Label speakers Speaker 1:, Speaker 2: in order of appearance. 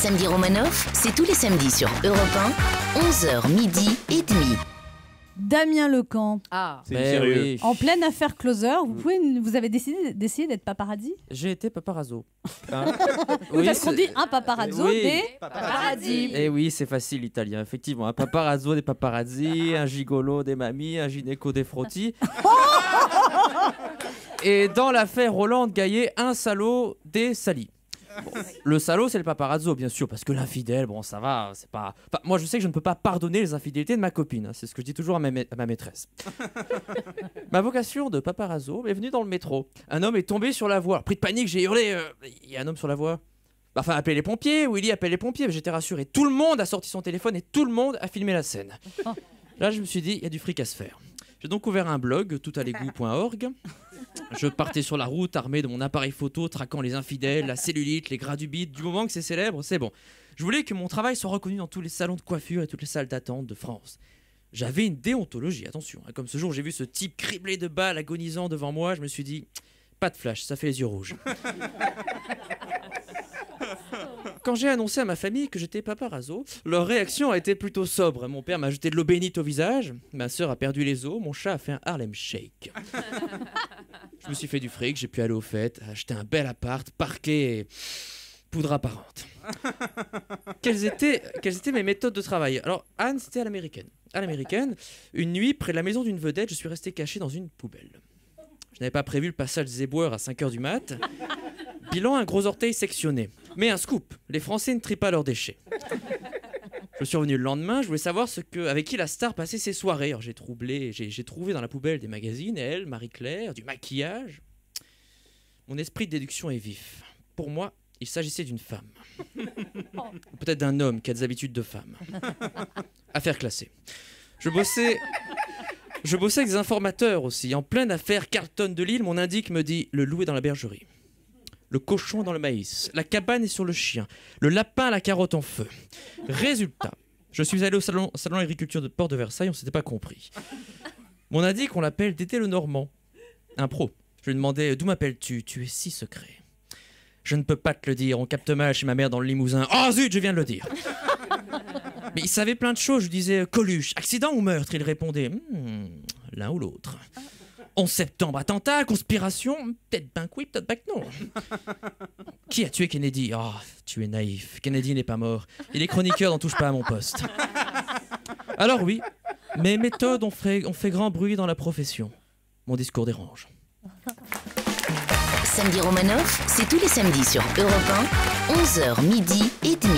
Speaker 1: Samedi Romanoff, c'est tous les samedis sur Europe 1, 11h midi et demi.
Speaker 2: Damien Lecamp.
Speaker 3: Ah,
Speaker 4: c'est sérieux.
Speaker 3: oui.
Speaker 2: En pleine affaire Closer, vous avez décidé d'essayer d'être paparazzi.
Speaker 3: J'ai été paparazzo. Hein
Speaker 2: Oui, parce qu'on dit un paparazzo,
Speaker 3: Oui.
Speaker 2: des paparazzi.
Speaker 3: Eh oui, c'est facile l'italien, effectivement. Un paparazzo des paparazzi, un gigolo des mamies, un gynéco des frottis. Et dans l'affaire Hollande Gaillet, un salaud des salis. Bon, le salaud, c'est le paparazzo, bien sûr, parce que l'infidèle, bon, ça va, c'est pas. Enfin, moi, je sais que je ne peux pas pardonner les infidélités de ma copine. Hein, c'est ce que je dis toujours à ma maîtresse. Ma vocation de paparazzo est venue dans le métro. Un homme est tombé sur la voie. Pris de panique, j'ai hurlé. Il y a un homme sur la voie. Enfin, appelez les pompiers. Willy appelle les pompiers. J'étais rassuré. Tout le monde a sorti son téléphone et tout le monde a filmé la scène. Là, je me suis dit, il y a du fric à se faire. J'ai donc ouvert un blog, toutalégout.org. Je partais sur la route armé de mon appareil photo, traquant les infidèles, la cellulite, les gras du bide. Du moment que c'est célèbre, c'est bon. Je voulais que mon travail soit reconnu dans tous les salons de coiffure et toutes les salles d'attente de France. J'avais une déontologie, attention. Comme ce jour, j'ai vu ce type criblé de balles agonisant devant moi, je me suis dit, pas de flash, ça fait les yeux rouges. Quand j'ai annoncé à ma famille que j'étais paparazzo, leur réaction a été plutôt sobre. Mon père m'a jeté de l'eau bénite au visage, ma sœur a perdu les os, mon chat a fait un Harlem Shake. Je me suis fait du fric, j'ai pu aller aux fêtes, acheter un bel appart, parquet et poudre apparente. Quelles étaient mes méthodes de travail? Alors, Anne, c'était à l'américaine. À l'américaine, une nuit, près de la maison d'une vedette, je suis resté caché dans une poubelle. Je n'avais pas prévu le passage des éboueurs à 5h du mat'. Bilan, un gros orteil sectionné. Mais un scoop, les Français ne trient pas leurs déchets. Je suis revenu le lendemain, je voulais savoir avec qui la star passait ses soirées. Alors j'ai trouvé dans la poubelle des magazines, elle, Marie-Claire, du maquillage. Mon esprit de déduction est vif. Pour moi, il s'agissait d'une femme. Ou peut-être d'un homme qui a des habitudes de femme. Affaire classée. Je bossais avec des informateurs aussi. En pleine affaire Carlton de Lille, mon indique me dit « Le loup est dans la bergerie. Le cochon dans le maïs. La cabane est sur le chien. Le lapin à la carotte en feu. » Résultat, je suis allé au salon d'agriculture de Port de Versailles, on s'était pas compris. Mon indique, on l'appelle Dédé le Normand. Un pro. Je lui demandais « D'où m'appelles-tu? Tu es si secret. » Je ne peux pas te le dire, on capte mal chez ma mère dans le Limousin. Oh zut, je viens de le dire. Mais il savait plein de choses, je disais « Coluche, accident ou meurtre ?» Il répondait « L'un ou l'autre. » 11 septembre, attentat, conspiration, peut-être ben que oui, peut-être ben que non. Qui a tué Kennedy? Oh, tu es naïf, Kennedy n'est pas mort. Et les chroniqueurs n'en touchent pas à mon poste. Alors oui, mes méthodes ont fait grand bruit dans la profession. Mon discours dérange.
Speaker 1: Samedi Romanoff, c'est tous les samedis sur Europe 1, 11h midi et demi.